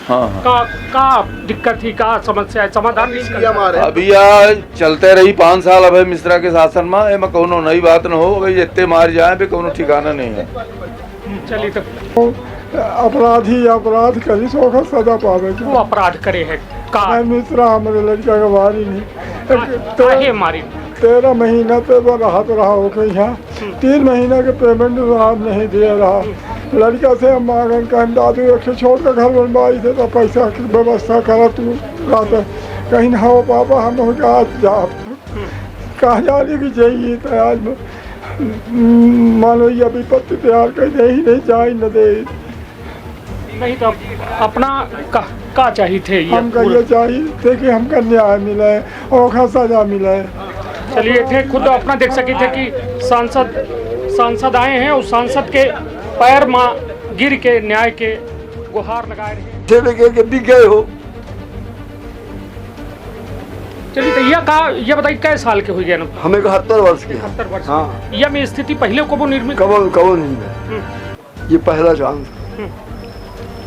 हाँ हाँ। का दिक्कत थी, का समस्या है, समाधान नहीं किया हमारे अभी यार चलते रही 5 साल अभय मिश्रा के शासन में, एमे कोनो नई बात न हो, भाई जितने मार जाए भी कोनो ठिकाना नहीं है। चलिए तो अपराधी अपराध करी सो सजा पावे। वो अपराध करे है का मिश्रा हमारे लड़का का मारी नहीं, काहे मारी 13 महीना पे वो राहत रहा हो गई यहाँ, 3 महीना के पेमेंट साहब नहीं दे रहा। लड़का से हम मांगन कहें दादू एक छोड़ कर घर बनवाई थे तो पैसा की व्यवस्था करा तू रहता कहीं ना हो पापा हम हो गया आज जा कहाँ जाने की चाहिए तो आज मानो ये विपत्ति तैयार कर दे ही नहीं जाए न दे नहीं तो अपना का चाहिए थे ये हमका ये चाहिए थे कि हमका न्याय मिला है और सजा मिला है। चलिए थे खुद अपना देख सके थे कि सांसद आए हैं, उस सांसद के पैर माँ गिर के न्याय के गुहार लगाए रहे। के बिक गए हो। चलिए तो ये बताइए कै साल के हो गए ना? हमें 71 वर्ष के 71 वर्ष। हाँ। यह में स्थिति पहले कबो निर्मित कबो नहीं है, ये पहला चांस।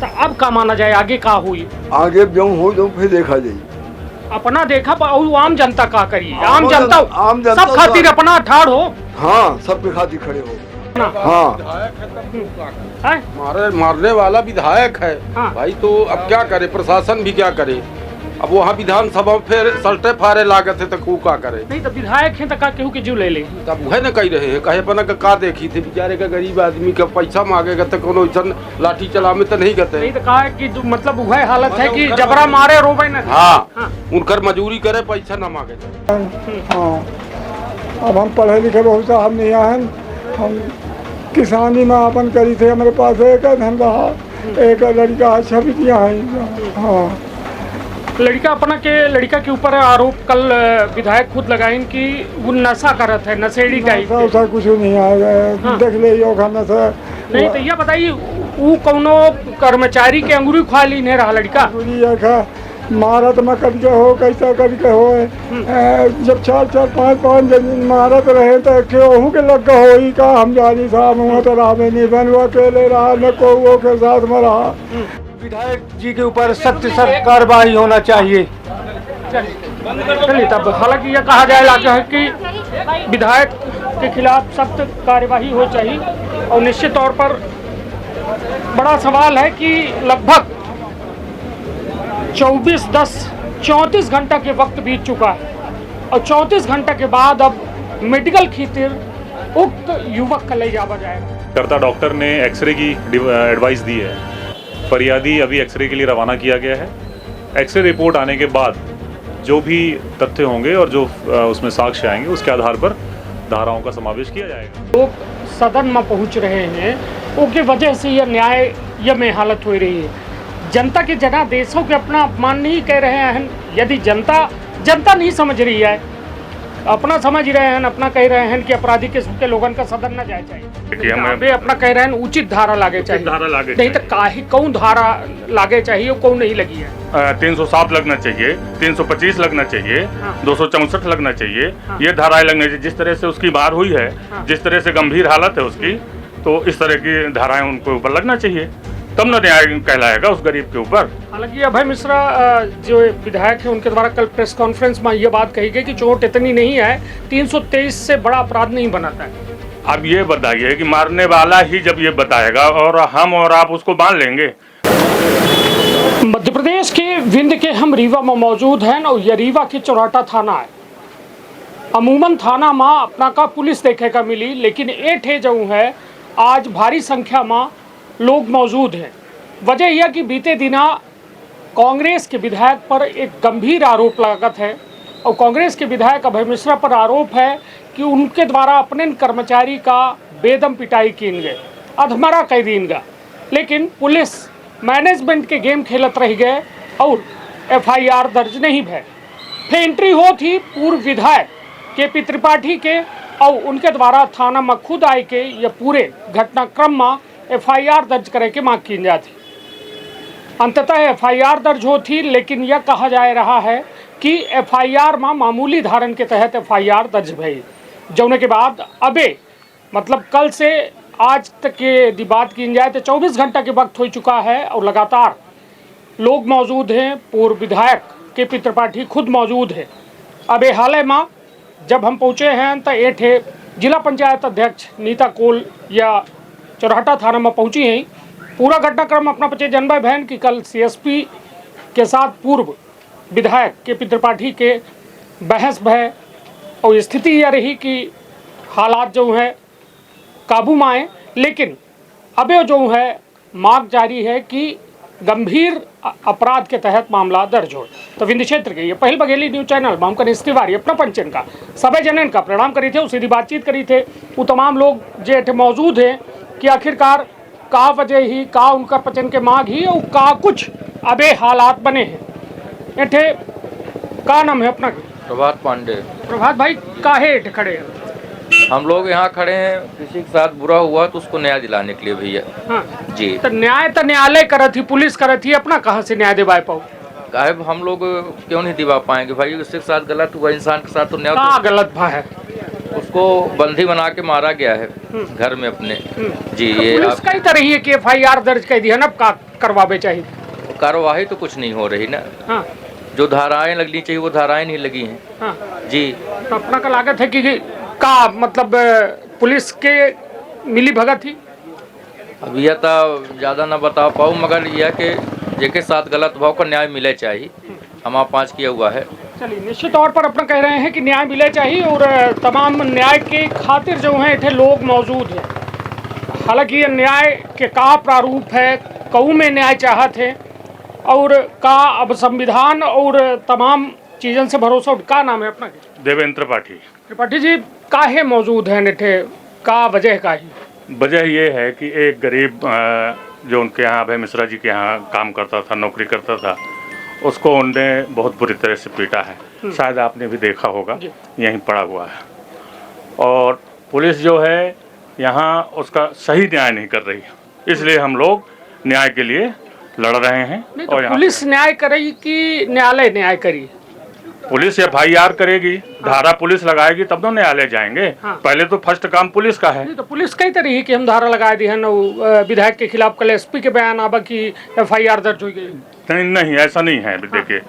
तो अब का माना जाए, आगे का हुई? आगे जो हो तो फिर देखा जाए। अपना देखा और आम जनता का करिए, आम जनता सब खातिर तो अपना ठाड़ हो। हाँ, सबके खातिर खड़े हो। हाँ, मारने वाला विधायक है। हाँ। भाई तो अब क्या करे, प्रशासन भी क्या करे? अब वहाँ विधानसभा फिर सल्टे फारे लागत है तो कू का करे? नहीं तो विधायक है तो का केहू के जीव ले ले। तब वह न कही रहे हैं, कहे पना का देखी थी बेचारे का गरीब आदमी का पैसा मांगेगा तो कोनो ऐसा लाठी चलावे तो नहीं करते। नहीं तो कहा है कि मतलब वह हालत है कि जबरा मारे रोवे न। हाँ, उनकर मजूरी करे पैसा न मांगे। हाँ, अब हम पढ़े लिखे बहुत साहब नहीं आए, हम किसानी में अपन करी थे, हमारे पास एक धन रहा, एक लड़का अच्छा भी दिया है। हाँ, लड़का के ऊपर आरोप कल विधायक खुद लगाए कि वो नशा करत है, नशेड़ी टाइप ऐसा कुछ नहीं आएगा। हाँ। देख ले नशा नहीं तो यह बताइए वो कौनो कर्मचारी के अंगूरी खा ली नहीं रहा लड़का? मारत में करके हो, कैसा करके हो, जब 4-5 जन मारत रहे तो केहू के लग हो ही का हम जानी साहब हुआ तो रहा नहीं बन, वो अकेले रहा न को के साथ में रहा। विधायक जी के ऊपर सख्त कार्रवाई होना चाहिए। चलिए तब हालांकि यह कहा जाए लागा है कि विधायक के खिलाफ सख्त कार्यवाही हो चाहिए और निश्चित तौर पर बड़ा सवाल है कि लगभग 34 घंटा के वक्त बीत चुका है और 34 घंटा के बाद अब मेडिकल खातिर उक्त युवक का ले जावा जाएगा। करता डॉक्टर ने एक्सरे की एडवाइस दी है, फरियादी अभी एक्सरे के लिए रवाना किया गया है। एक्सरे रिपोर्ट आने के बाद जो भी तथ्य होंगे और जो उसमें साक्ष्य आएंगे उसके आधार पर धाराओं का समावेश किया जाएगा। लोग सदन में पहुंच रहे हैं, उसकी वजह से यह न्याय में हालत हो रही है। जनता के जनादेशों के अपना अपमान नहीं कह रहे हैं। यदि जनता नहीं समझ रही है, अपना समझ रहे हैं, अपना कह रहे हैं कि अपराधी किस्म के लोगन का सदन न जाए चाहिए, वे अपना कह रहे हैं उचित धारा लागे चाहिए। नहीं तो काहे कौन धारा लागे चाहिए, कौन नहीं लगी है? 307 लगना चाहिए, 325 लगना चाहिए, 264 लगना चाहिए। ये धाराएं लगना चाहिए। जिस तरह से उसकी मार हुई है, जिस तरह से गंभीर हालत है उसकी, तो इस तरह की धाराएं उनके ऊपर लगना चाहिए, तब न न्याय कहलाएगा उस गरीब के ऊपर। हालांकि अभय मिश्रा जो विधायक है उनके द्वारा कल प्रेस कॉन्फ्रेंस में ये बात कही गई कि चोट इतनी नहीं है, 323 से बड़ा अपराध नहीं बनाता है। अब ये बताइए कि मारने वाला ही जब ये बताएगा और हम और आप उसको मान लेंगे। मध्य प्रदेश के विंध्य के हम रीवा में मौजूद हैं और यह रीवा की चौराटा थाना है। अमूमन थाना में अपना का पुलिस देखे का मिली, लेकिन एठे जो है आज भारी संख्या में लोग मौजूद हैं। वजह यह कि बीते दिना कांग्रेस के विधायक पर एक गंभीर आरोप लागत है और कांग्रेस के विधायक अभय मिश्रा पर आरोप है कि उनके द्वारा अपने कर्मचारी का बेदम पिटाई कीन गए, अधमरा कह दीन गा, लेकिन पुलिस मैनेजमेंट के गेम खेलत रह गए और FIR दर्ज नहीं भय। फिर एंट्री हो थी पूर्व विधायक KP त्रिपाठी के और उनके द्वारा थाना में खुद आए के यह पूरे घटनाक्रम में FIR दर्ज करे के मांग की जाती। अंततः FIR दर्ज होती, लेकिन यह कहा जा रहा है कि FIR में मामूली धारण के तहत FIR दर्ज भई, जौने के बाद अबे मतलब कल से आज तक के बात की जाए तो 24 घंटा के वक्त हो चुका है और लगातार लोग मौजूद हैं। पूर्व विधायक KP त्रिपाठी खुद मौजूद है। अब ये हाल में जब हम पहुँचे हैं तो ये थे जिला पंचायत अध्यक्ष नीता कोल या चौराटा थाना में पहुँची हैं। पूरा घटनाक्रम अपना बच्चे जनबा बहन की कल CSP के साथ पूर्व विधायक KP त्रिपाठी के बहस भय और स्थिति यह रही कि हालात जो है काबू में आए, लेकिन अब जो है मांग जारी है कि गंभीर अपराध के तहत मामला दर्ज हो। तो विंध्य क्षेत्र के ये पहल बघेली न्यूज चैनल में हम कनिष्ठ तिवारी अपना पंचन का सभी जनन का प्रणाम करी थे, उसी बातचीत करी थे। वो तमाम लोग जो मौजूद हैं कि आखिरकार का वजह ही का उनका पचन के मांग ही और का कुछ अबे हालात बने हैं। एठे का नाम है अपना? प्रभात पांडे। प्रभात भाई काहे एठे खड़े हैं? हम लोग यहाँ खड़े हैं, किसी के साथ बुरा हुआ तो उसको न्याय दिलाने के लिए भैया। हाँ जी। तो न्याय तो न्यायालय करत थी, पुलिस करत थी, अपना कहाँ से न्याय दिवा पाओ? काहे हम लोग क्यों नहीं दिवा पाएंगे भाई? उसके साथ गलत हुआ, इंसान के साथ तो न्याय का गलत भा है? उसको बंदी बना के मारा गया है घर में अपने। जी। तो ये पुलिस कई तरह है कि FIR दर्ज कर दी है ना, का करवावे चाहिए? कार्रवाई तो कुछ नहीं हो रही ना। हाँ। जो धाराएं लगनी चाहिए वो धाराएं नहीं लगी हैं। हाँ। जी। तो अपना का लागत है कि का मतलब पुलिस के मिली भगत थी? अब यह तो ज़्यादा ना बता पाऊँ, मगर यह कि जेके साथ गलत भाव का न्याय मिले चाहिए। हम आप 5 किया हुआ है। चलिए, निश्चित तौर पर अपना कह रहे हैं कि न्याय मिले चाहिए और तमाम न्याय के खातिर जो हैं इतने लोग मौजूद हैं। हालांकि ये न्याय के का प्रारूप है, कऊ में न्याय चाहत है और का अब संविधान और तमाम चीज़न से भरोसा। का नाम है अपना? देवेंद्र त्रिपाठी। त्रिपाठी जी काहे मौजूद हैं इठे, का वजह का ही? वजह ये है कि एक गरीब जो उनके यहाँ अभय मिश्रा जी के यहाँ काम करता था, नौकरी करता था, उसको उनने बहुत बुरी तरह से पीटा है। शायद आपने भी देखा होगा, यहीं पड़ा हुआ है। और पुलिस जो है यहाँ उसका सही न्याय नहीं कर रही, इसलिए हम लोग न्याय के लिए लड़ रहे हैं। तो और पुलिस न्याय करेगी कि न्यायालय न्याय करी? पुलिस FIR करेगी, धारा पुलिस लगाएगी तब तो न्यायालय जाएंगे। हाँ। पहले तो फर्स्ट काम पुलिस का है। नहीं तो पुलिस कई तरह है कि हम धारा लगा दी है ना, विधायक के खिलाफ कल SP के बयान आबा की FIR दर्ज हो गई। नहीं, ऐसा नहीं है। देखिए,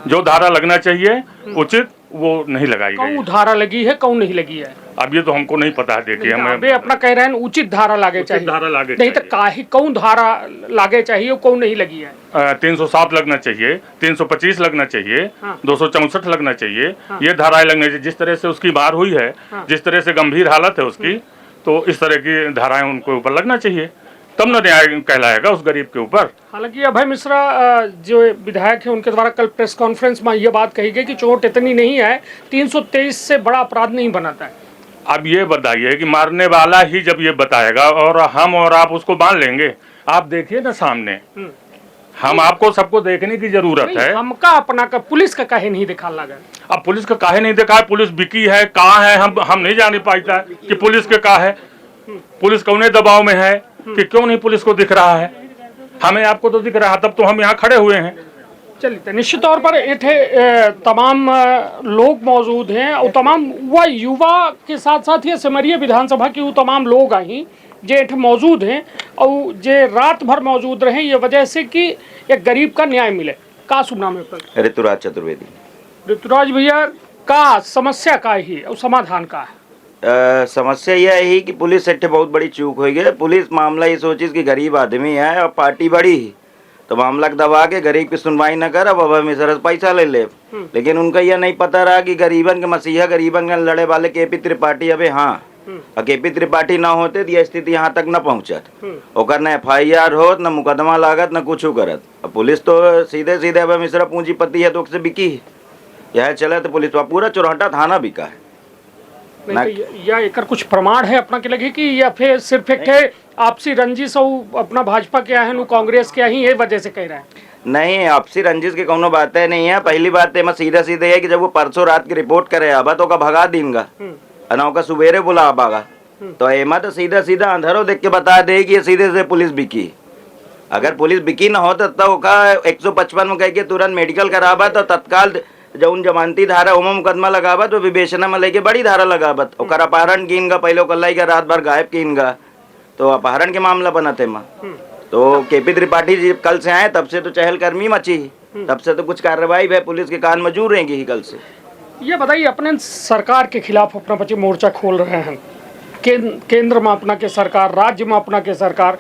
जो धारा लगना चाहिए उचित वो नहीं लगाई गई। कौन धारा लगी है, कौन नहीं लगी है? अब ये तो हमको नहीं पता है। देखिए, हमें अपना कह रहे हैं उचित धारा लागे चाहिए। धारा लागे नहीं तो काहे कौन धारा लागे चाहिए और कौन नहीं लगी है? 307 लगना चाहिए, 325 लगना चाहिए, हाँ। 264 लगना चाहिए। हाँ। ये धाराएं लगना चाहिए। जिस तरह से उसकी मार हुई है, हाँ। जिस तरह से गंभीर हालत है उसकी, तो इस तरह की धाराएं उनको ऊपर लगना चाहिए, तब न न्याय कहलाएगा उस गरीब के ऊपर। हालांकि अभय मिश्रा जो विधायक है उनके द्वारा कल प्रेस कॉन्फ्रेंस में ये बात कही गई कि चोट इतनी नहीं है, 323 से बड़ा अपराध नहीं बनाता है। अब ये बताइए कि मारने वाला ही जब ये बताएगा और हम और आप उसको मान लेंगे? आप देखिए ना सामने, हम आपको सबको देखने की जरूरत है। हमका अपना का पुलिस का काहे नहीं दिखा लगा? अब पुलिस का काहे नहीं देखा है? पुलिस बिकी है, कहाँ है, हम नहीं जान पाता कि पुलिस के कहाँ है। पुलिस कौने दबाव में है कि क्यों नहीं पुलिस को दिख रहा है? हमें आपको तो दिख रहा है, तब तो हम यहाँ खड़े हुए हैं। चलिए, तो निश्चित तौर पर इथे तमाम लोग मौजूद हैं और तमाम वह युवा के साथ साथ ये सिमरिया विधानसभा की वो तमाम लोग आई जे इथे मौजूद हैं और जे रात भर मौजूद रहे ये वजह से कि एक गरीब का न्याय मिले। का शुभ नाम है आपका? ऋतुराज चतुर्वेदी। ऋतुराज भैया, का समस्या का ही और समाधान का है? समस्या यह है कि पुलिस सेठ बहुत बड़ी चूक हो गई। पुलिस मामला ये सोची कि गरीब आदमी है और पार्टी बड़ी ही, तो मामला दबा के गरीब की सुनवाई न कर, अब अभय मिश्रा से पैसा ले ले। लेकिन उनका यह नहीं पता रहा कि गरीबन के मसीहा, गरीबन के लड़े वाले KP त्रिपाठी अबे हाँ, और KP त्रिपाठी ना होते तो यह स्थिति यहाँ तक न पहुँचत। ओकर न FIR होत, न मुकदमा लागत, न कुछ करत। अब पुलिस तो सीधे सीधे अभय मिश्रा पूंजीपति है तो उससे बिकी है। यह चले तो पुलिस पूरा चौराटा थाना बिका है। नहीं तो या एकर कुछ प्रमाण है अपना के लगे कि या फिर सिर्फ एक आपसी रंजिश और अपना भाजपा क्या है कांग्रेस क्या ही ये वजह से कह रहे हैं? नहीं, आपसी रंजिश की कोनो बातें नहीं है। पहली बात तो सीधा सीधे है कि जब वो परसों रात की रिपोर्ट करे आबा तो का भगा देंगे अनाव का सुबेरे बुला आबागा, तो एमा तो सीधा सीधा अंधेरों देख के बता दे कि ये सीधे से पुलिस बिकी। अगर पुलिस बिकी ना हो तो का 155 में कह के तुरंत मेडिकल कराबा तो तत्काल जो उन जमानती धारा उमा मुकदमा लगाबा तो विवेचना में लेके बड़ी धारा लगाबत। और अपहरण कीनगा, पहले कल्लाई का रात भर गायब कीनगा, तो अपहरण के मामला बना थे माँ। तो केपी त्रिपाठी जी कल से आए तब से तो चहलकदमी मची, तब से तो कुछ कार्रवाई है, पुलिस के कान मजूर रहेंगी ही कल से। ये बताइए, अपने सरकार के खिलाफ अपना बच्चे मोर्चा खोल रहे हैं, केंद्र में अपना के सरकार, राज्य में अपना के सरकार,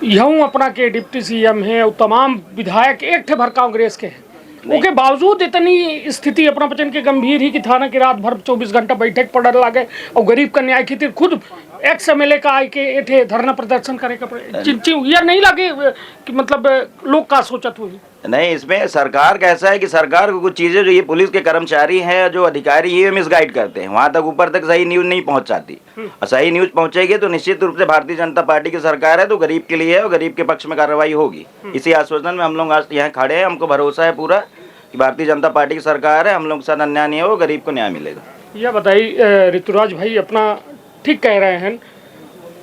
यहूँ अपना के डिप्टी सीएम है और तमाम विधायक एक थे भर कांग्रेस के हैं, उसके बावजूद इतनी स्थिति अपना बचन के गंभीर ही कि थाना की रात भर 24 घंटा बैठक पड़ने लगे और गरीब का न्याय खातिर खुद एक्स एमएलए का आई के एठे धरना प्रदर्शन करे का यार नहीं लगे कि मतलब लोग का सोचत हुई नहीं। इसमें सरकार कैसा है कि सरकार को कुछ चीज़ें जो ये पुलिस के कर्मचारी हैं, जो अधिकारी ये मिसगाइड करते हैं, वहाँ तक ऊपर तक सही न्यूज़ नहीं पहुँच जाती। और सही न्यूज़ पहुँचेगी तो निश्चित रूप से भारतीय जनता पार्टी की सरकार है तो गरीब के लिए है और गरीब के पक्ष में कार्रवाई होगी। इसी आश्वासन में हम लोग आज यहाँ खड़े हैं। हमको भरोसा है पूरा कि भारतीय जनता पार्टी की सरकार है, हम लोग के साथ अन्याय नहीं हो, गरीब को न्याय मिलेगा। यह बताइए ऋतुराज भाई, अपना ठीक कह रहे हैं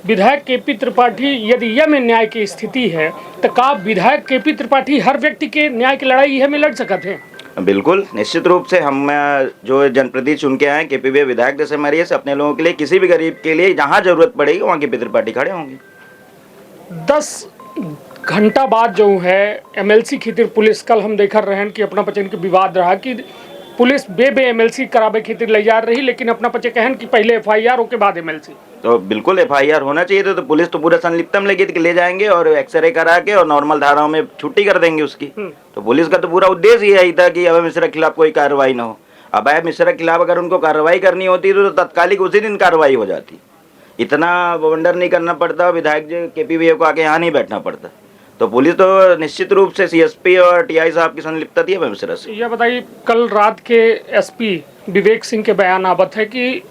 विधायक केपी त्रिपाठी, यदि यह में न्याय की स्थिति है तो का विधायक केपी त्रिपाठी हर व्यक्ति के न्याय की लड़ाई यह में लड़ सकते हैं? बिल्कुल, निश्चित रूप से हम जो जनप्रतिनिधि चुन के आए केपी विधायक जैसे मरिए से अपने लोगों के लिए, किसी भी गरीब के लिए जहाँ जरूरत पड़ेगी वहाँ केपी त्रिपाठी खड़े होंगे। 10 घंटा बाद जो है एमएलसी खातिर पुलिस, कल हम देख रहे हैं कि अपना बचन के विवाद रहा कि पुलिस बे एमएलसी करावे खातिर ले जा रही, लेकिन अपना बच्चे कहन कि पहले एफआईआर के बाद एमएलसी। तो बिल्कुल एफआईआर होना चाहिए तो पुलिस तो पूरा संलिप्तम ले जाएंगे और एक्सरे करा के और नॉर्मल धाराओं में छुट्टी कर देंगे उसकी। तो पुलिस का तो पूरा उद्देश्य यही था कि अभय मिश्रा के खिलाफ कोई कार्रवाई ना हो। अभय मिश्रा के खिलाफ अगर उनको कार्रवाई करनी होती तो तत्कालिक उसी दिन कार्रवाई हो जाती, इतना वंडर नहीं करना पड़ता, विधायक जी केपी को आके यहाँ नहीं बैठना पड़ता। तो पुलिस तो निश्चित रूप से सीएसपी और टीआई साहब की संलिप्तता थी अभय मिश्रा से। यह बताइए, कल रात के एसपी विवेक सिंह के बयान आवत है कि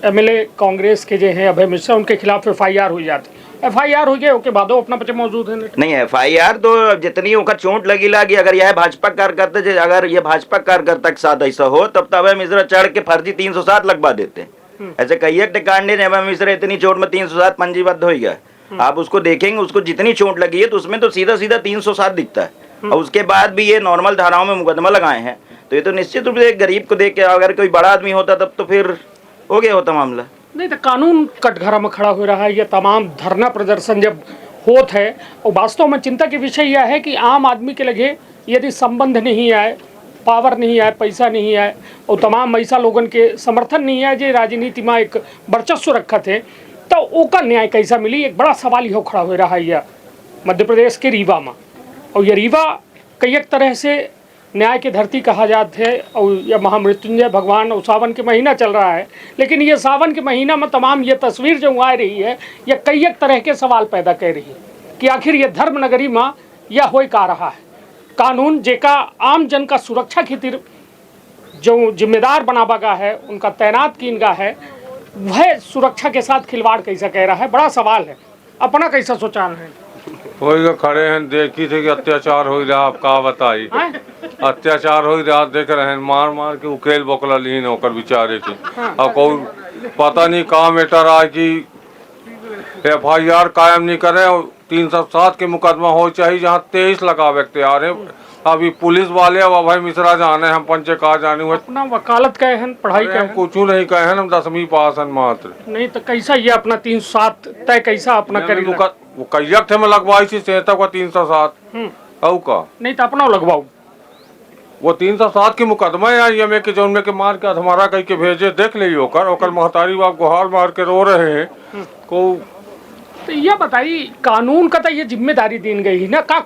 एमएलए कांग्रेस के जो हैं अभय मिश्रा, उनके खिलाफ एफआईआर हो जाती, एफआईआर हो गया उसके बाद अपना बच्चे मौजूद है नहीं। एफआईआर तो जितनी उनका चोट लगी अगर यह भाजपा कार्यकर्ता, अगर ये भाजपा कार्यकर्ता के साथ ऐसा हो तब तो अभय मिश्रा चढ़ के फर्जी 307 लगवा देते हैं। ऐसे कई कांड है, अभय मिश्रा इतनी चोट में 307 पंजीबद्ध हो गया। आप उसको देखेंगे, उसको जितनी चोट लगी है तो उसमें तो सीधा 307 दिखता है और उसके बाद भी ये नॉर्मल धाराओं में मुकदमा लगाए हैं। तो ये तो निश्चित रूप से गरीब को देख के, अगर कोई बड़ा आदमी होता तब तो फिर हो गया होता मामला। नहीं तो कानून कटघरा में खड़ा हो रहा है, ये तमाम धरना प्रदर्शन जब होत है और वास्तव में चिंता के विषय यह है कि आम आदमी के लगे यदि संबंध नहीं आए, पावर नहीं आए, पैसा नहीं आए और तमाम ऐसा लोगन के समर्थन नहीं आए जो राजनीति में एक वर्चस्व रखा थे, तो ओका न्याय कैसा मिली? एक बड़ा सवाल यह खड़ा हो रहा है यह मध्य प्रदेश के रीवा में। और यह रीवा कई एक तरह से न्याय की धरती कहा जाता है और यह महामृत्युंजय भगवान और सावन के महीना चल रहा है, लेकिन ये सावन के महीना में तमाम ये तस्वीर जो आ रही है यह कई एक तरह के सवाल पैदा कर रही है कि आखिर ये धर्म नगरी में यह हो का रहा है। कानून जेका आम जन का सुरक्षा खातिर जो जिम्मेदार बनावा गा है, उनका तैनात कीन गा है, वह सुरक्षा के साथ खिलवाड़ कैसा कह रहा है, बड़ा सवाल है। अपना कैसा सोचान है? वही खड़े हैं, देखी थे कि अत्याचार हो रहा, आप कहा बताई अत्याचार हो रहा, देख रहे हैं मार मार के उकेल बोकला लीन होकर बेचारे के। अब कोई पता नहीं कहाँ मैटर आए कि एफआईआर कायम नहीं करे और 307 के मुकदमा हो चाहिए जहाँ 23 लगा व्यक्ति आ रहे। अभी पुलिस वाले अब अभय मिश्रा जाने, हम पंचे कहा जाने हुए अपना वकालत कहे हैं, पढ़ाई कहे हैं, कुछ नहीं कहे हैं, हम 10वीं पास हैं मात्र। नहीं तो कैसा ये अपना 307 तय कैसा अपना करी? वो कैयक थे में लगवाई थी सेहता का 307 औ का नहीं तो अपना लगवाऊ। वो 307 की मुकदमा है ये में के जो उनमें के मार के हमारा कह के भेजे, देख ली ओकर महतारी बाप गुहार मार के रो रहे हैं को। तो यह बताइए, कानून का तो ये जिम्मेदारी दी गई ना का,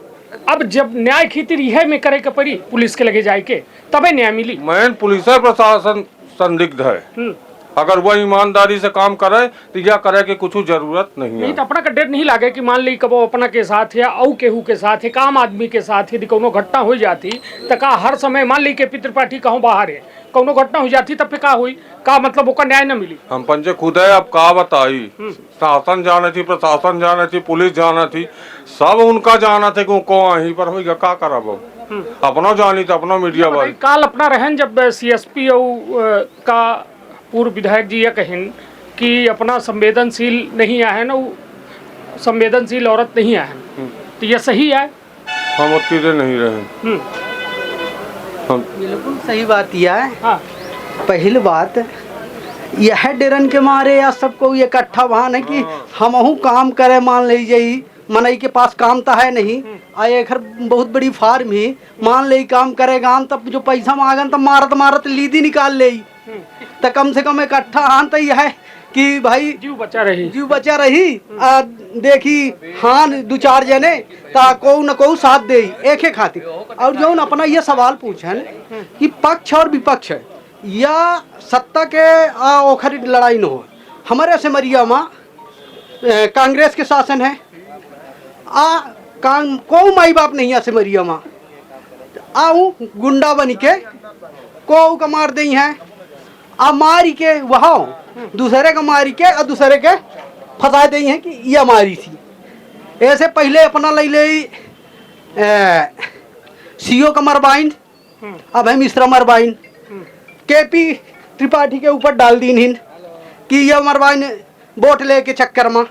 अब जब न्याय खातिर यह में करे के पड़ी पुलिस के लगे जाए के तबे न्याय मिली। मैन पुलिस प्रशासन संदिग्ध है, अगर वह ईमानदारी से काम करे तो यह करे कि कुछ जरूरत नहीं है। तो अपना का डर नहीं लागे कि मान ली कब अपना के साथ या औ केहू के साथ, एक आम आदमी के साथ यदि कोनो घटना हो जाती तो का हर समय मान ली केपी त्रिपाठी कहूँ बाहर है, कोनो घटना हो जाती तब पे का हुई का मतलब ओका न्याय न मिली? हम पंचे खुद है, अब का बताई, शासन जाना थी, प्रशासन जाना थी, पुलिस जाना थी, सब उनका जाना थे कि कहीं पर होगा का करब, अपना जानी था अपना मीडिया वाले। काल अपना रहन जब सीएसपी का पूर्व विधायक जी यह कहें कि अपना संवेदनशील नहीं आए ना, संवेदनशील औरत नहीं आए, तो यह सही है? हम उतनी नहीं रहे। बिल्कुल सही बात यह है। हाँ। पहली बात यह डरन के मारे या सबको इकट्ठा वहाँ है कि हमहू काम करे, मान लीजिए मनई के पास काम तो है नहीं, आए एक बहुत बड़ी फार्म ही मान ले काम करेगा हम, तब जो पैसा मांगन तब मारत मारत लीदी निकाल ले, तो कम से कम इकट्ठा हान तो यह है कि भाई जीव बचा रही देखी हाँ 2-4 जने ता को न को साथ दे एक खातिर। और जो अपना ये सवाल पूछन कि पक्ष और विपक्ष या सत्ता के ओखरी लड़ाई न हो, हमारे सिमरिया में कांग्रेस के शासन है, को माई बाप नहीं है सिमरिया में, आऊ गुंडा बन के को का मार दी है, मारी के वहाँ दूसरे का मारी के और दूसरे के फंसा दी है कि ये हमारी थी। ऐसे पहले अपना ले सीओ का मरबाइन, अब है मिश्रा मरबाइन, केपी त्रिपाठी के ऊपर डाल दी हिंद कि ये मरबाइन वोट ले के चक्कर में,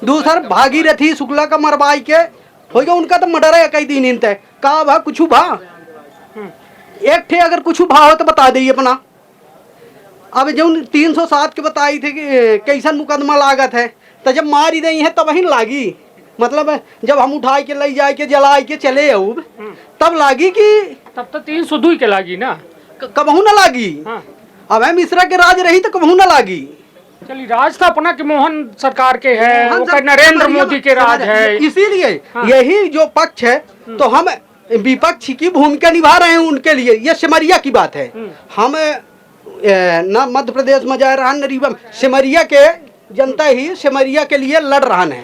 दूसर भागीरथी शुक्ला का मरबाई के हो गया, उनका तो मर्डर है कई दिन हिंद है का भा कुछ भा एक थे अगर कुछ भा हो तो बता दे अपना। अब जो 307 के बताई थे कि कैसन मुकदमा लागत है, तो जब मारी गई है तब वही लागी, मतलब जब हम उठा के ले जाए के जला के चले अब तब लागी कि तब तो 302 के लागी ना, कबहू न लागी। अब है मिश्रा के राज रही तो कबहू न लागी। चलिए राज था अपना कि मोहन सरकार के है, वो नरेंद्र मोदी के राज है, इसीलिए यही जो पक्ष है तो हम विपक्ष की भूमिका निभा रहे हैं उनके लिए। ये सिमरिया की बात है, हम न मध्य प्रदेश में जा रहा न रीवा, सिमरिया के जनता ही सिमरिया के लिए लड़ रहा है,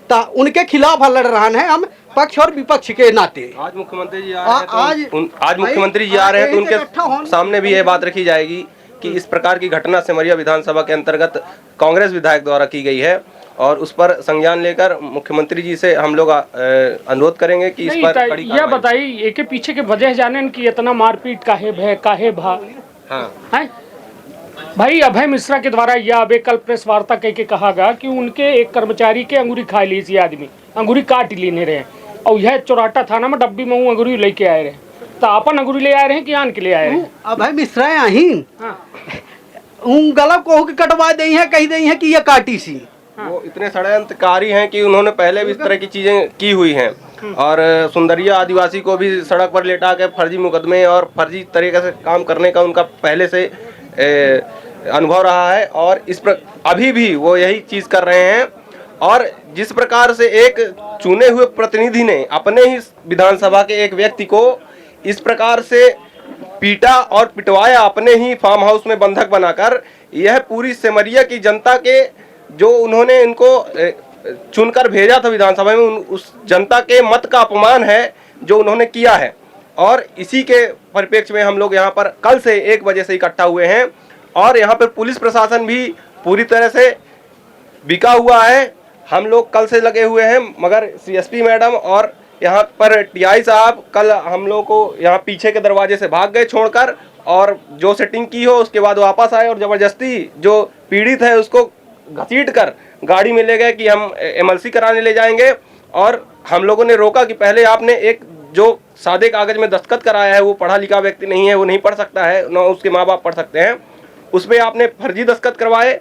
तो उनके खिलाफ लड़ रहा है हम पक्ष और विपक्ष के नाते। आज मुख्यमंत्री जी आज मुख्यमंत्री जी आ रहे हैं तो उनके सामने भी ये बात रखी जाएगी कि इस प्रकार की घटना सिमरिया विधानसभा के अंतर्गत कांग्रेस विधायक द्वारा की गई है, और उस पर संज्ञान लेकर मुख्यमंत्री जी से हम लोग अनुरोध करेंगे कि इस पर कड़ी यह बताइए के पीछे के वजह जाने की इतना मारपीट काहे भा। हाँ भाई अभय मिश्रा के द्वारा यह अबे कल प्रेस वार्ता कह के कहा गया कि उनके एक कर्मचारी के अंगूरी खा ली थी, आदमी अंगूरी काट लेने रहे, और यह चौराटा थाना में डब्बी में अंगूरी लेके आए रहे, तो अपन अंगूरी ले आए रहे कि आन के ले आए रहे। अभय मिश्रा यहीं गला को कटवा दी है, कही दी है कि ये काटी सी। वो इतने षड्यंत्रकारी हैं कि उन्होंने पहले भी इस तरह की चीजें की हुई हैं, और सुंदरिया आदिवासी को भी सड़क पर लेटा के फर्जी मुकदमे और फर्जी तरीके से काम करने का उनका पहले से अनुभव रहा है, और अभी भी वो यही चीज कर रहे हैं। और जिस प्रकार से एक चुने हुए प्रतिनिधि ने अपने ही विधानसभा के एक व्यक्ति को इस प्रकार से पीटा और पिटवाया अपने ही फार्म हाउस में बंधक बनाकर, यह पूरी सिमरिया की जनता के जो उन्होंने इनको चुनकर भेजा था विधानसभा में, उस जनता के मत का अपमान है जो उन्होंने किया है। और इसी के परिप्रेक्ष्य में हम लोग यहाँ पर कल से 1 बजे से इकट्ठा हुए हैं, और यहाँ पर पुलिस प्रशासन भी पूरी तरह से बिका हुआ है। हम लोग कल से लगे हुए हैं, मगर CSP मैडम और यहाँ पर TI साहब कल हम लोग को यहाँ पीछे के दरवाजे से भाग गए छोड़कर, और जो सेटिंग की हो उसके बाद वापस आए और ज़बरदस्ती जो पीड़ित है उसको घसीट कर गाड़ी में ले गए कि हम MLC कराने ले जाएंगे। और हम लोगों ने रोका कि पहले आपने एक जो सादे कागज में दस्तखत कराया है, वो पढ़ा लिखा व्यक्ति नहीं है, वो नहीं पढ़ सकता है, न उसके माँ बाप पढ़ सकते हैं, उसमें आपने फर्जी दस्तखत करवाए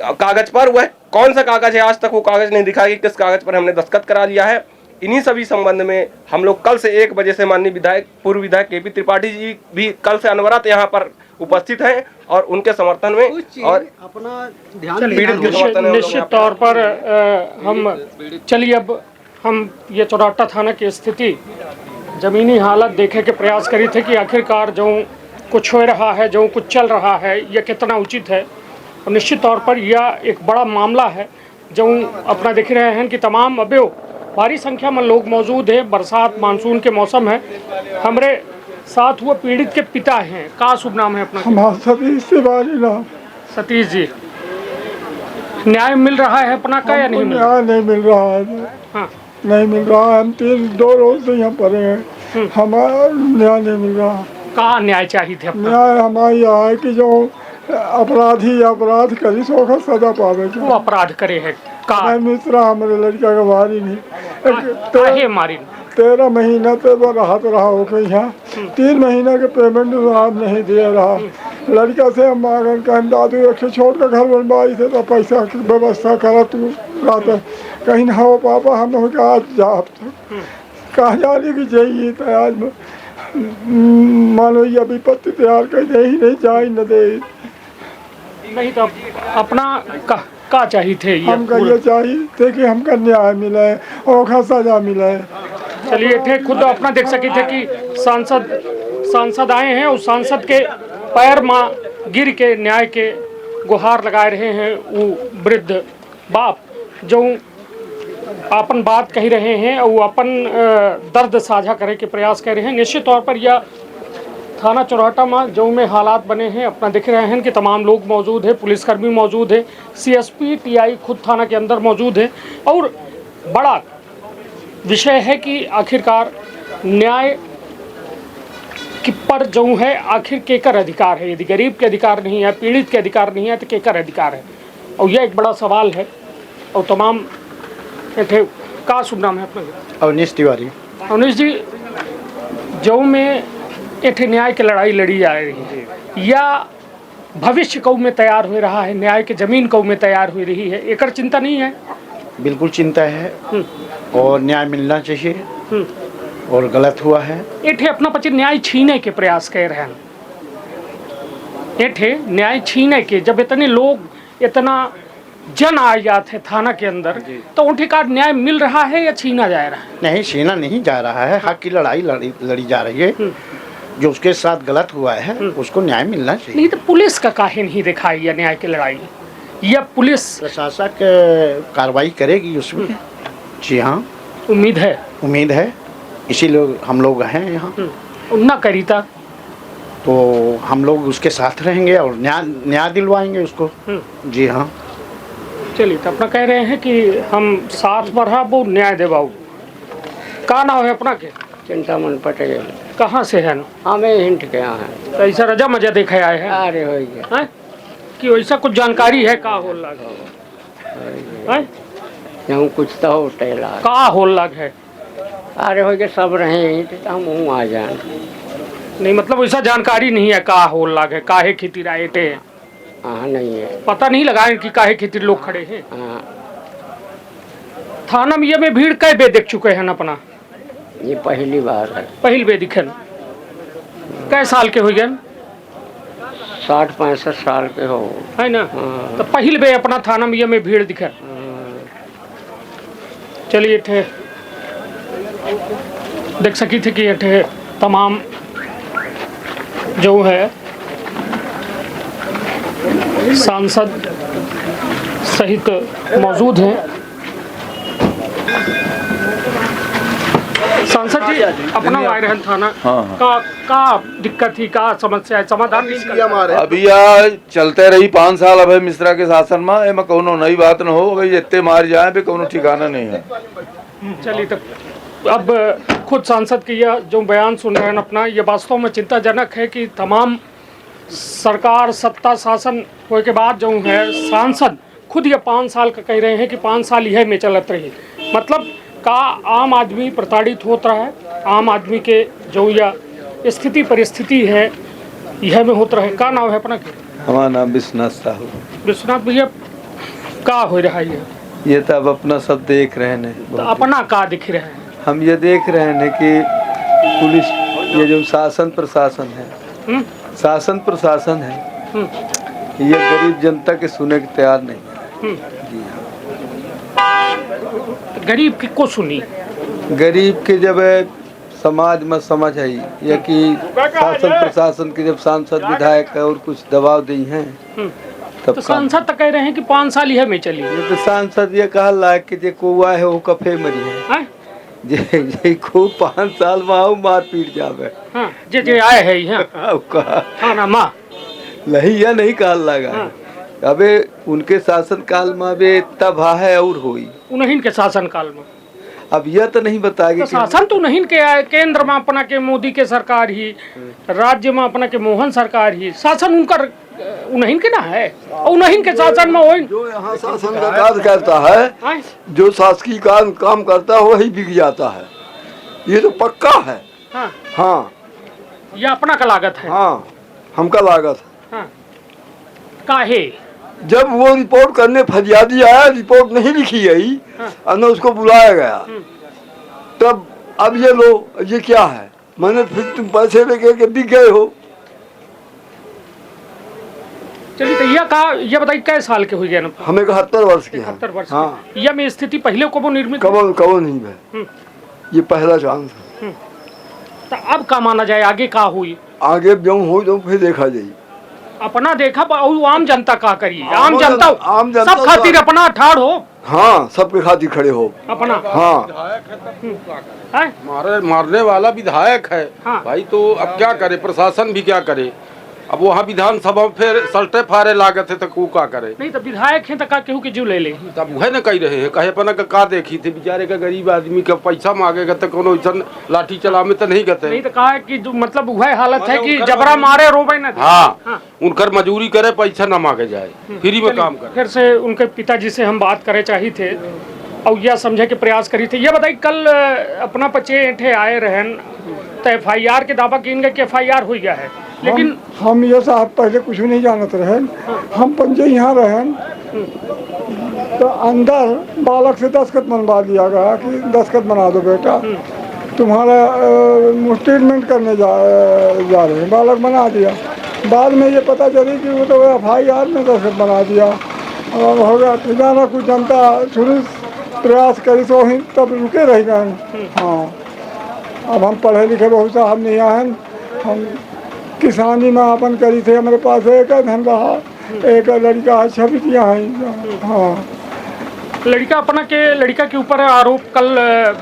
कागज पर। वह कौन सा कागज है, आज तक वो कागज नहीं दिखा कि किस कागज पर हमने दस्तखत करा लिया है। इन्हीं सभी संबंध में हम लोग कल से 1 बजे से माननीय विधायक पूर्व विधायक KP त्रिपाठी जी भी कल से अनवरत यहाँ पर उपस्थित हैं, और उनके समर्थन में और अपना ध्यान निश्चित तौर पर हम चलिए अब हम ये चौराटा थाना की स्थिति ज़मीनी हालत देखे के प्रयास करी थे कि आखिरकार जो कुछ हो रहा है, जो कुछ चल रहा है, यह कितना उचित है। और निश्चित तौर पर यह एक बड़ा मामला है जो अपना देख रहे हैं कि तमाम अबे भारी संख्या में लोग मौजूद हैं, बरसात मानसून के मौसम है। हमारे साथ हुए पीड़ित के पिता हैं, का शुभ नाम है अपना? हमारा सतीश तिवारी नाम। सतीश जी, न्याय मिल रहा है अपना का या नहीं मिल रहा? न्याय नहीं मिल रहा है। हाँ। नहीं मिल रहा है, हम 2 रोज से यहाँ पड़े हैं, हमारा न्याय नहीं मिल रहा। कहाँ न्याय चाहिए थे अपना? न्याय हमारा यह है कि जो अपराधी अपराध करी सो का सजा पावे। वो अपराध करे है का? मिश्रा हमारे लड़का का मारी नहीं, काहे मारी? 13 महीना तो वो राहत रहा हो के यहाँ 3 महीना के पेमेंट आप नहीं दे रहा। लड़का से हम मांगन कहें दादू एक छोड़ कर घर बनवाई थे तो पैसा की व्यवस्था करा तू रात कहीं ना हो पापा हम लोग के आज जा कहाँ जाने की चाहिए तो आज मानो ये विपत्ति तैयार कर दे ही नहीं जाए न दे नहीं तो अपना का चाहिए थे ये हमका ये चाहिए थे कि हमका न्याय मिले और सजा मिले। चलिए थे खुद अपना देख सके थे कि सांसद आए हैं और सांसद के पैर माँ गिर के न्याय के गुहार लगाए रहे हैं। वो वृद्ध बाप जो अपन बात कह रहे हैं और अपन दर्द साझा करे के प्रयास कर रहे हैं। निश्चित तौर पर यह थाना चौराटा में जो में हालात बने हैं अपना दिख रहे हैं कि तमाम लोग मौजूद है, पुलिसकर्मी मौजूद है, सीएसपी टीआई खुद थाना के अंदर मौजूद है। और बड़ा विषय है कि आखिरकार न्याय कि पर जो है आखिर केकर अधिकार है। यदि गरीब के अधिकार नहीं है, पीड़ित के अधिकार नहीं है तो केकर अधिकार है। और यह एक बड़ा सवाल है। और तमाम का शुभ नाम है अपना? अवनीश तिवारी। अवनीश जी, जो में एक न्याय की लड़ाई लड़ी जा रही है या भविष्य कौ में तैयार हो रहा है, न्याय की जमीन कौ में तैयार हो रही है, एकर चिंता नहीं है? बिल्कुल चिंता है और न्याय मिलना चाहिए और गलत हुआ है। एठे अपना पची न्याय छीने के प्रयास कर रहे हैं। एठे न्याय छीने के जब इतने लोग इतना जन आ जाते हैं थाना के अंदर तो उनके का न्याय मिल रहा है या छीना जा रहा है? नहीं, छीना नहीं जा रहा है। हक की लड़ाई लड़ी जा रही है। जो उसके साथ गलत हुआ है उसको न्याय मिलना चाहिए। नहीं तो पुलिस का काहे नहीं दिखाई या न्याय की लड़ाई? या पुलिस प्रशासक कार्रवाई करेगी उसमें। जी हाँ, उम्मीद है। इसीलिए हम लोग हैं यहाँ। ना करीता तो हम लोग उसके साथ रहेंगे और न्याय दिलवाएंगे उसको। जी हाँ। चलिए, तो अपना कह रहे हैं कि हम साथ बढ़ा वो न्याय देवाऊ। का नाम है अपना के? चिंतामन पटेल। कहाँ से है? हमें हिंट के यहाँ है। तो ऐसा रजा मजा देखे आए हैं? अरे हो गया कि वैसा कुछ जानकारी है का होल लग है? यहाँ कुछ तो होटल का होल लग है? अरे हो गया सब रहे तो हम आ जाए। नहीं मतलब वैसा जानकारी नहीं है का होल लग है, काहे खेती रायटे है? हाँ, नहीं है, पता नहीं लगा कि काहे खेती लोग खड़े हैं। हाँ। थाना में ये में भीड़ कई बे देख चुके हैं अपना? ये पहली बार है। पहली बे दिखन? कै साल के हो गए? 60-65 साल के हो है ना। हाँ। तो पहली बे अपना थाना में ये में भीड़ दिखे। चलिए थे देख सकी थे कि ये थे तमाम जो है सांसद सहित मौजूद हैं। सांसद जी अपना आए रहे थाना। का दिक्कत थी, का समस्या है, समाधान नहीं कर? अभी यह चलते रही 5 साल अभय मिश्रा के शासन में। एम कोनो नई बात न हो, भाई जितने मार जाए भी कोनो ठिकाना नहीं है। चलिए, तो अब खुद सांसद की यह जो बयान सुन रहे हैं अपना, ये वास्तव में चिंताजनक है कि तमाम सरकार सत्ता शासन होने के बाद जो है सांसद खुद ये 5 साल का कह रहे हैं कि 5 साल यह में चलत रही। मतलब का आम आदमी प्रताड़ित होता है, आम आदमी के जो यह स्थिति परिस्थिति है यह में होता है। का नाम है अपना? हमारा नाम विश्वनाथ साहू। विश्वनाथ भैया, का हो रहा है ये तो अब अपना सब देख रहे हैं। तो अपना का दिख रहे हैं? हम ये देख रहे हैं कि पुलिस ये जो शासन प्रशासन है, शासन प्रशासन है, ये गरीब जनता के सुने के तैयार नहीं। जी हाँ। गरीब की को सुनी? गरीब के जब समाज में समझ आई या कि शासन प्रशासन के जब सांसद विधायक और कुछ दबाव दी हैं तब तो सांसद तो कह रहे हैं कि 5 साल यह में चली। तो सांसद ये कहा कि जे कौआ है वो कफे मरी है, जे खूब 5 साल में मार पीट जावे। हाँ, जे आए है यहाँ थाना माँ नहीं या नहीं काल लगा। अबे उनके शासन काल में अबे तब है और होई उन्हीं के शासन काल में। अब यह तो नहीं बताएगी तो शासन तो नहीं के केंद्र में अपना के मोदी के सरकार ही, राज्य में अपना के मोहन सरकार ही, शासन उनका उन्हीं के ना है। और उन्हीं के शासन में वही जो यहाँ शासन का कार्य करता है, जो शासकीय काम करता है वही बिक जाता है। ये तो पक्का है। हाँ हाँ ये अपना का लागत है। हाँ हमका लागत है। हाँ काहे जब वो रिपोर्ट करने फरियादी आया, रिपोर्ट नहीं लिखी गई और न उसको बुलाया गया, तब अब ये लो ये क्या है, मैंने फिर तुम पैसे लेके के बिक गए हो। चलिए तो ये बताइए कै साल के हुई गए ना? हमें 71 वर्ष के हैं। 71 वर्ष हाँ। यह में स्थिति पहले कबो निर्मित कबो नहीं है, ये पहला चांस है। तो अब का माना जाए, आगे का हुई? आगे जो हो तो फिर देखा जाए। अपना देखा और आम जनता का करी? आम जनता सब खातिर तो- अपना ठाड़ हो। हाँ सबके खातिर खड़े हो अपना। हाँ मारने वाला विधायक है। हाँ। भाई तो अब क्या करे, प्रशासन भी क्या करे। अब वहाँ विधानसभा में फिर सल्टे फारे लागत है तो को का करे। नहीं तो विधायक है तो का केहू के जीव ले ले। तब वह न कही रहे हैं, कहे पना का देखी थे बेचारे का गरीब आदमी का पैसा मांगेगा तो कोनो ऐसा लाठी चला में तो नहीं गते। नहीं तो कहा कि मतलब वह हालत है कि जबरा मारे रोबे न। हाँ उनकर मजूरी करे, पैसा न मांगे जाए, फ्री में काम करे। फिर से उनके पिताजी से हम बात करे चाहिए थे और यह समझे के प्रयास करी थे। ये बताइए कल अपना पचे आए रहन तो FIR के दावा की इनका FIR हो गया है, लेकिन हम ये साहब पहले कुछ नहीं जानते रहे। हम पंजे यहाँ रहे तो अंदर बालक से दस्तखत बनवा दिया गया कि दस्तखत बना दो बेटा, तुम्हारा ट्रीटमेंट करने जा रहे हैं। बालक बना दिया, बाद में ये पता चली कि वो तो FIR में दस्तखत बना दिया और हो गया। जाना कुछ जनता शुरू प्रयास करी तो ही तब रुके रह गए। हाँ अब हम पढ़े लिखे बहुत साहब नहीं आए, हम किसानी में अपन करी थे। हमारे पास एक धन रहा, एक लड़का है, छबिटियाँ हैं। हाँ लड़का के ऊपर आरोप कल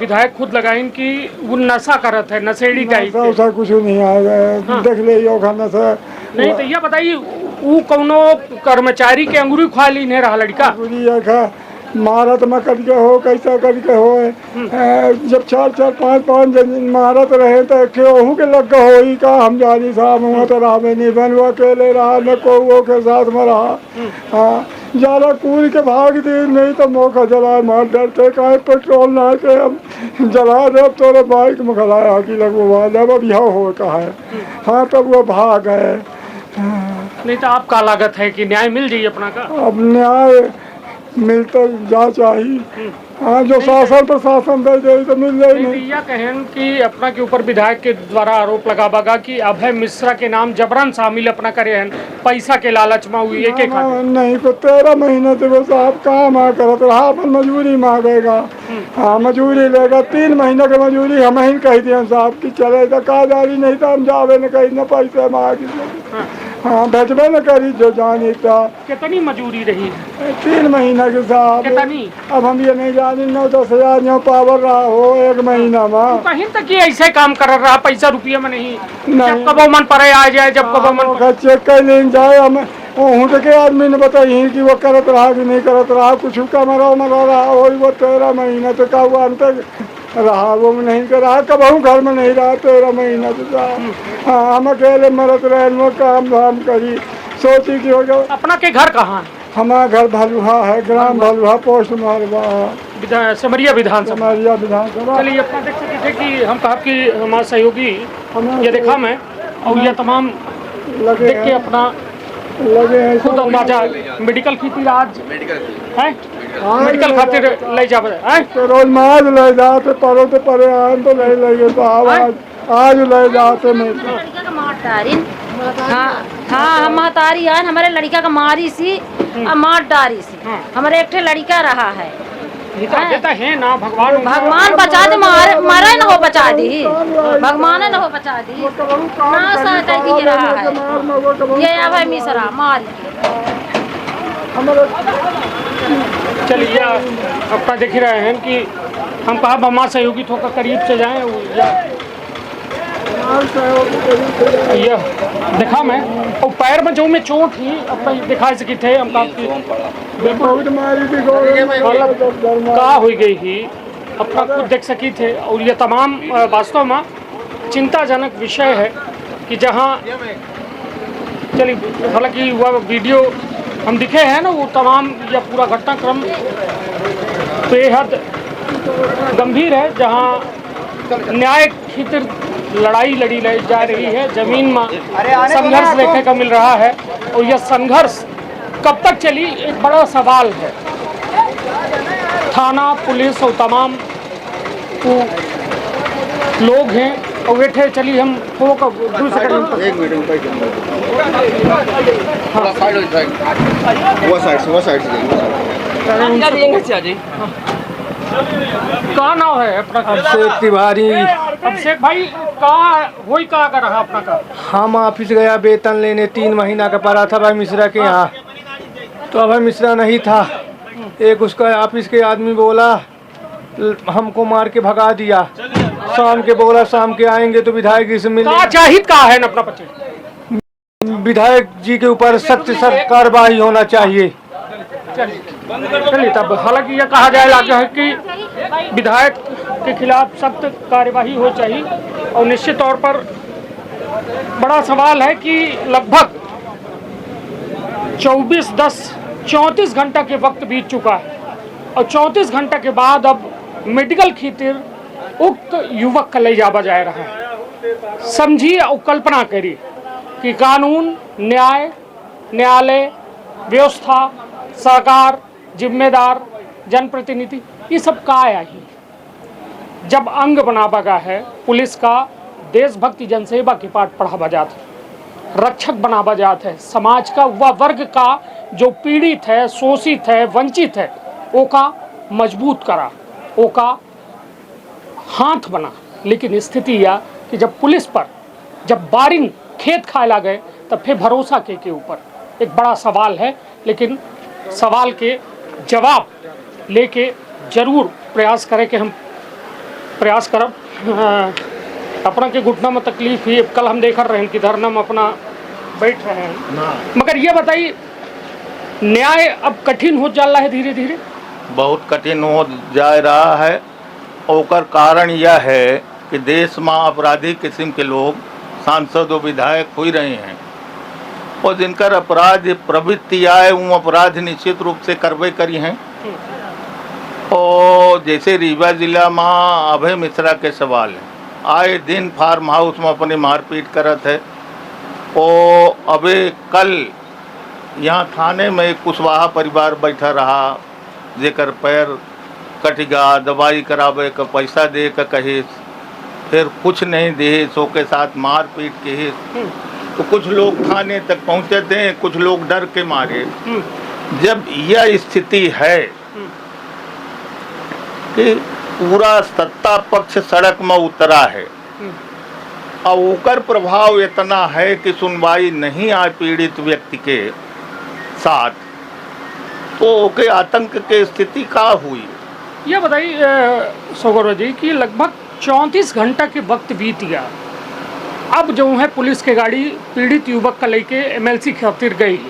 विधायक खुद लगाइन कि वो नशा करत है, नशेड़ी टाइप नशा कुछ नहीं आएगा। देख ले नशा नहीं। तो ये बताइए वो कौनो कर्मचारी के अंगूरी खा ली नहीं रहा लड़का? मारत में करके हो, कैसा करके हो। जब 4-4, 5-5 जन मारत रहे तो केहू के लग हो ही का। हम जानी साहब हुआ तो रहा में नहीं बन, वो अकेले रहा न को के साथ में रहा। हाँ ज़्यादा कूद के भाग दी, नहीं तो मौका जला मार डरते कहीं पेट्रोल ना के हम जला दे। तोरे बाइक में खलाया कि लगवा जब अब यह हो कहा है। हाँ तब वो भाग गए। नहीं तो आपका लागत है कि न्याय मिल जाए अपना का? अब न्याय मिलता जा चाहिए। हाँ जो शासन प्रशासन दे दे तो मिल जाए। नहीं यह कहें कि अपना के ऊपर विधायक के द्वारा आरोप लगागा कि अभय मिश्रा के नाम जबरन शामिल अपना करे हैं पैसा के लालच में हुई एक नहीं तो 13 महीने से वो साहब काम आ करत रहा, अपन मजूरी मांगेगा। हाँ मजूरी लेगा, 3 महीने की मजूरी हम ही कही दिए साहब की चले तो का जारी, नहीं तो हम जावे न कहीं न पैसे मांगी। हाँ भेजबे न करी जो जानी था। कितनी मजूरी रही? 3 महीने के साहब। कितनी? अब हम ये नहीं जानी 9-10 हज़ार जो पावर रहा हो 1 महीना में। कहीं तक ये ऐसे काम कर रहा, पैसा रुपये में नहीं। जब कबो मन पड़े आ जाए, जब कबो मन चेक कर ले जाए। हम ऊँट के आदमी ने बताई कि वो करत रहा कि नहीं करत रहा, कुछ का मरा रहा वही। वो 13 महीने तो का हुआ अंत रहा, वो नहीं कर रहा, कब घर में नहीं रहा 13 महीना तो। हाँ हम अकेले मरत रहे, वो काम धाम करी सोची कि हो जाए। अपना के घर कहाँ है? हमारा घर भलुहा है, ग्राम भलुहा, पोस्ट मारवा, सिमरिया विधानसभा। चलिए अपना देख सकते थे कि हम कहा कि हमारे सहयोगी ये देखा मैं और ये तमाम देख के अपना लगे हैं खुद अंदाजा मेडिकल की आज है मेडिकल खातिर ले जा तो रोज माज ले जाते परो तो परे आन तो नहीं लगे तो आज ले जाते मैं। हाँ हम महतारी आन हमारे लड़का का मारी सी मार डारी सी। हमारे एक लड़का रहा है। है ना भगवान बचा दे, मारे न हो बचा दी, भगवान न हो बचा दी ना सहता दिए रहा है ये अभय मिश्रा मार। चलिए अपना देख ही रहे हैं कि हम कहा बमा सहयोगी थोड़ा करीब से जाएं। यह देखा मैं और पैर में जो में चोट ही अपना दिखा सकी थे हम का हो गई ही अपना खुद देख सकी थे। और ये तमाम वास्तव में चिंताजनक विषय है कि जहाँ चलिए हालांकि वह वीडियो हम दिखे हैं ना, वो तमाम यह पूरा घटनाक्रम बेहद गंभीर है। जहाँ न्याय खातिर लड़ाई लड़ी जा रही है, जमीन में संघर्ष देखने को मिल रहा है और यह संघर्ष कब तक चली एक बड़ा सवाल है। थाना पुलिस और तमाम लोग हैं और बैठे चली हम वो कहाँ नाम है अपना? अभिषेक तिवारी। अभिषेक भाई कहाँ कर रहा अपना का? हम ऑफिस गया वेतन लेने, 3 महीना का पड़ा था भाई मिश्रा के यहाँ, तो अभय मिश्रा नहीं था। एक उसका ऑफिस के आदमी बोला हमको मार के भगा दिया। शाम के बोला शाम के आएंगे तो विधायक जी से मिलने। चाहिए कहाँ है अपना पति? विधायक जी के ऊपर सख्त कार्रवाई होना चाहिए। चलिए तब हालांकि यह कहा जाए है कि विधायक के खिलाफ सख्त कार्यवाही हो चाहिए और निश्चित तौर पर बड़ा सवाल है कि लगभग 34 घंटा के वक्त बीत चुका है और 34 घंटा के बाद अब मेडिकल खातिर उक्त युवक का ले जावा जा रहा है। समझिए और कल्पना करिए कि कानून, न्यायालय, व्यवस्था, सरकार, जिम्मेदार, जनप्रतिनिधि, ये सब का आया ही जब अंग बनावा गया है पुलिस का, देशभक्ति जनसेवा के पाठ पढ़ावा जाता है, रक्षक बनावा जाता है, समाज का वह वर्ग का जो पीड़ित है, शोषित है, वंचित है, वो का मजबूत करा, वो का हाथ बना। लेकिन स्थिति यह कि जब पुलिस पर जब बारिन खेत खाए ला गए तब फिर भरोसा के ऊपर एक बड़ा सवाल है। लेकिन सवाल के जवाब लेके जरूर प्रयास करें कि हम प्रयास करब। अपना के घुटना में तकलीफ ही कल हम देख रहे हैं कि धरना में अपना बैठ रहे हैं, मगर ये बताइए न्याय अब कठिन हो जा रहा है धीरे धीरे? बहुत कठिन हो जा रहा है। और कारण यह है कि देश में अपराधी किस्म के लोग सांसद और विधायक हो रहे हैं और जिनकर अपराध प्रवृत्ति आए वो अपराध निश्चित रूप से करवे करी हैं। और जैसे रीवा जिला में अभय मिश्रा के सवाल है, आए दिन फार्म हाउस में अपने मारपीट करत है। और अबे कल यहाँ थाने में एक कुशवाहा परिवार बैठा रहा जेकर पैर कटिगा, दवाई करावे का पैसा दे का कहे, फिर कुछ नहीं दे, सो के साथ मारपीट के। तो कुछ लोग थाने तक पहुँचे थे, कुछ लोग डर के मारे। जब यह स्थिति है कि पूरा सत्ता पक्ष सड़क में उतरा है और ओकर प्रभाव इतना है कि सुनवाई नहीं आए पीड़ित व्यक्ति के साथ, तो ओके आतंक के स्थिति का हुई। ये बताइए सौगौरव जी कि लगभग 34 घंटा के वक्त बीत गया, अब जो है पुलिस के गाड़ी पीड़ित युवक का लेके एमएलसी खातिर गई,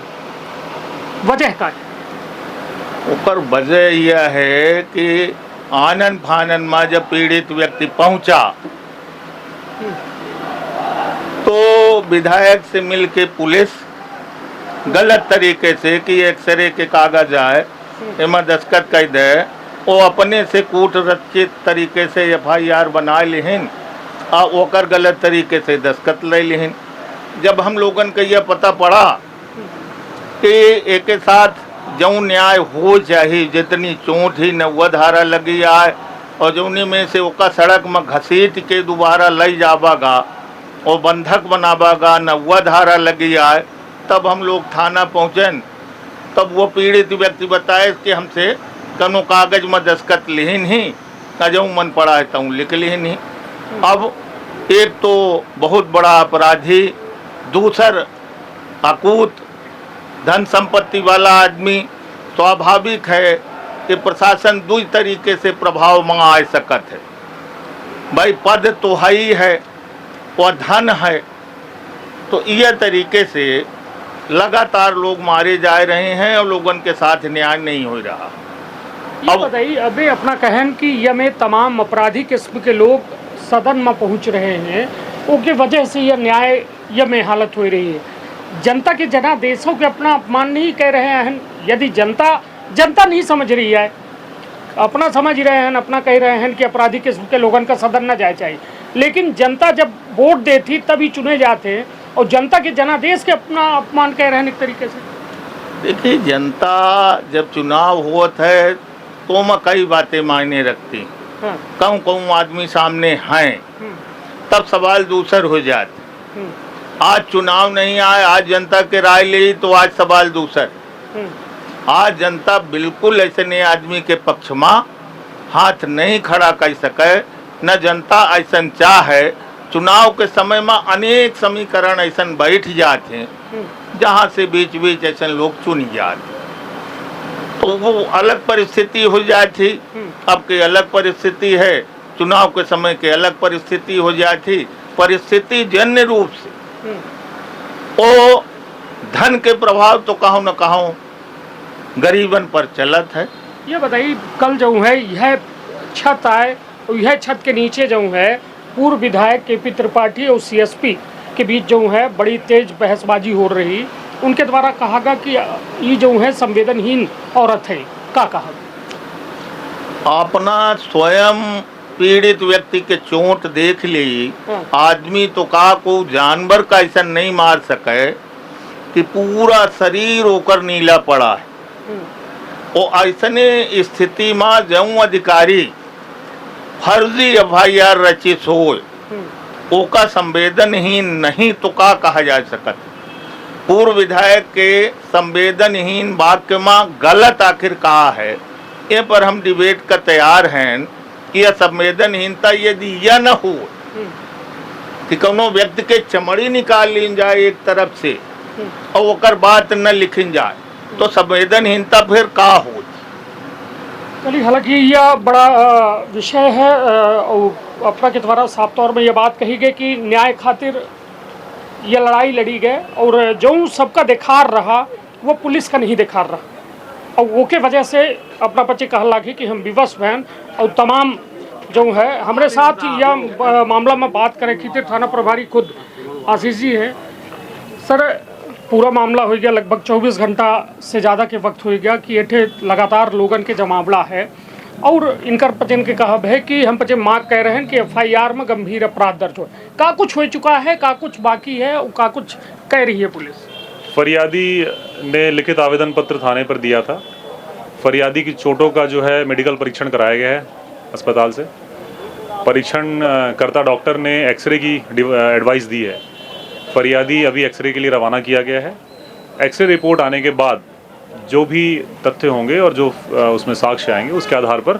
वजह का ओकर वजह यह है कि आनन फानन में जब पीड़ित व्यक्ति पहुंचा तो विधायक से मिलके पुलिस गलत तरीके से कि एक्सरे के कागज आए एम दस्तखत कर दे, वो अपने से कूट रचित तरीके से FIR बना लिहिन और ओकर गलत तरीके से दस्तखत ले लिहिन। जब हम लोगन के यह पता पड़ा कि एक साथ जो न्याय हो चाहिए, जितनी चोट ही नव्वा धारा लगी आए और जौनी में से ओका सड़क में घसीट के दोबारा ले जावागा और बंधक बनावागा, नव्वा धारा लगी आए, तब हम लोग थाना पहुँचन। तब वो पीड़ित व्यक्ति बताए कि हमसे कनो कागज में दस्तखत लिहिन ही न जो मन पड़ा है तू लिख लिहिन ही। अब एक तो बहुत बड़ा अपराधी, दूसर अकूत धन संपत्ति वाला आदमी, स्वाभाविक है कि प्रशासन दो तरीके से प्रभाव में आ सकत है। भाई पद तो ही है और धन है, तो यह तरीके से लगातार लोग मारे जा रहे हैं और लोगों के साथ न्याय नहीं हो रहा। अब बताइए अभी अपना कहन कि यह में तमाम अपराधी किस्म के लोग सदन में पहुंच रहे हैं, उनकी वजह से यह न्याय यह में हालत हो रही है। जनता के जनादेशों के अपना अपमान नहीं कह रहे हैं। यदि जनता नहीं समझ रही है अपना समझ रहे हैं, अपना कह रहे हैं कि अपराधी किस्म के लोगों का सदन न जाए चाहिए, लेकिन जनता जब वोट देती तभी चुने जाते हैं और जनता के जनादेश के अपना अपमान कह रहे हैं एक तरीके से। देखिए, जनता जब चुनाव होता है तो मैं कई बातें मायने रखती, कौन आदमी सामने हैं, तब सवाल दूसर हो जाते। आज चुनाव नहीं आए, आज जनता के राय ली तो आज सवाल दूसर। आज जनता बिल्कुल ऐसे नए आदमी के पक्ष में हाथ नहीं खड़ा कर सके, न जनता ऐसा चाहे। चुनाव के समय में अनेक समीकरण ऐसा बैठ जाते हैं जहाँ से बीच बीच ऐसे लोग चुन जाते, तो वो अलग परिस्थिति हो जाती। अब की अलग परिस्थिति है, चुनाव के समय के अलग परिस्थिति हो जाती। परिस्थिति जन्य रूप से ओ धन के प्रभाव तो कहूँ न कहूँ गरीबन पर चलत है। ये बताइए, कल जो है यह छत आए और यह छत के नीचे जो है पूर्व विधायक केपी त्रिपाठी और सीएसपी के बीच जो है बड़ी तेज बहसबाजी हो रही। उनके द्वारा कहा गया कि ये जो है संवेदनहीन औरत है। क्या कहा? अपना स्वयं पीड़ित व्यक्ति के चोट देख ली, आदमी तो का को जानवर का ऐसा नहीं मार सके कि पूरा शरीर होकर नीला पड़ा है। और ऐसने स्थिति में जऊँ अधिकारी फर्जी एफआईआर रचित हो ओका संवेदनहीन नहीं तो का कहा जा सकत। पूर्व विधायक के संवेदनहीन वाक्य में गलत आखिर कहा है, ये पर हम डिबेट का तैयार हैं कि यह संवेदनहीनता यदि यह न हो कि कोनो व्यक्ति के चमड़ी निकाल ली जाए एक तरफ से और ओकर बात न लिखी जाए तो संवेदनहीनता फिर का हो। चलिए, हालांकि यह बड़ा विषय है और अपना के द्वारा साफ तौर में यह बात कही गई कि न्याय खातिर यह लड़ाई लड़ी गई और जो सबका दिखार रहा वो पुलिस का नहीं दिखार रहा और वो के वजह से अपना बच्चे कह लगे कि हम विवश हैं। और तमाम जो है हमारे साथ यह मामला में बात करें कि थाना प्रभारी खुद आशीष जी हैं। सर, पूरा मामला हो गया लगभग 24 घंटा से ज़्यादा के वक्त हो गया कि ये लगातार लोगन के जमावड़ा है और इनकर पचन के कहब है कि हम पचे मांग कह रहे हैं कि एफआईआर में गंभीर अपराध दर्ज हो। का कुछ हो चुका है, का कुछ बाकी है और का कुछ कह रही है पुलिस? फरियादी ने लिखित आवेदन पत्र थाने पर दिया था। फरियादी की चोटों का जो है मेडिकल परीक्षण कराया गया है अस्पताल से। परीक्षण करता डॉक्टर ने एक्सरे की एडवाइस दी है। फरियादी अभी एक्सरे के लिए रवाना किया गया है। एक्सरे रिपोर्ट आने के बाद जो भी तथ्य होंगे और जो उसमें साक्ष्य आएंगे उसके आधार पर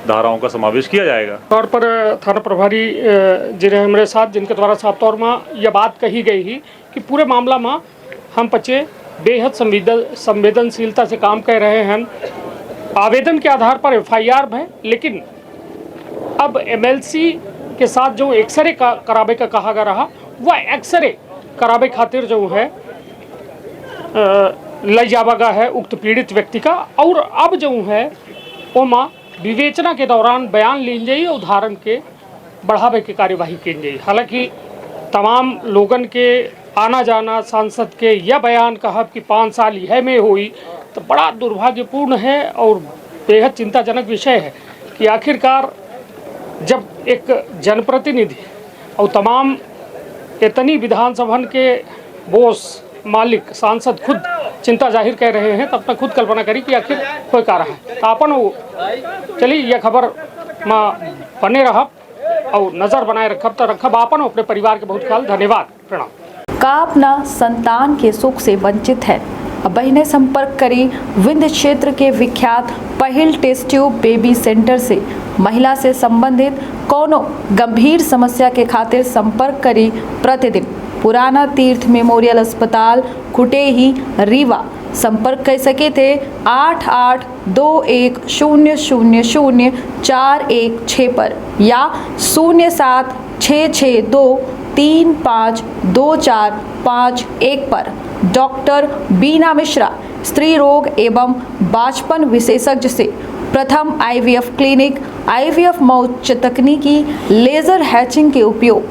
धाराओं का समावेश किया जाएगा। तौर पर थाना प्रभारी जिन्हें हमारे साथ जिनके द्वारा साफ तौर में यह बात कही गई ही कि पूरे मामला में हम पचे बेहद संवेदनशीलता से काम कर रहे हैं। आवेदन के आधार पर एफआईआर है, लेकिन अब एमएलसी के साथ जो एक्सरे का करावे का कहा गया रहा वह एक्सरे करावे खातिर जो है ले जावागा है उक्त पीड़ित व्यक्ति का। और अब जो है ओमा विवेचना के दौरान बयान ली जाई, उदाहरण के बढ़ावे की कार्यवाही की जाई। हालांकि तमाम लोगन के आना जाना सांसद के यह बयान कहा कि 5 साल यह में हुई तो बड़ा दुर्भाग्यपूर्ण है और बेहद चिंताजनक विषय है कि आखिरकार जब एक जनप्रतिनिधि और तमाम इतनी विधानसभा के बोस मालिक सांसद खुद चिंता जाहिर कर रहे हैं, तब तक खुद कल्पना करी कि आखिर कोई का रहा है। तो अपन वो चलिए यह खबर में बने रहब और नज़र बनाए रखब तो रखब अपन अपने परिवार के बहुत ख्याल। धन्यवाद, प्रणाम। का अपना संतान के सुख से वंचित है? अब बहिने संपर्क करी विंध्य क्षेत्र के विख्यात पहिल टेस्ट ट्यूब बेबी सेंटर से। महिला से संबंधित कोनो गंभीर समस्या के खातिर संपर्क करी प्रतिदिन पुराना तीर्थ मेमोरियल अस्पताल कुटेही रीवा। संपर्क कर सके थे 8821000416 पर या 0766235245 पर। डॉक्टर बीना मिश्रा स्त्री रोग एवं बांझपन विशेषज्ञ से प्रथम आईवीएफ क्लिनिक, आईवीएफ मौच तकनीकी, लेजर हैचिंग के उपयोग,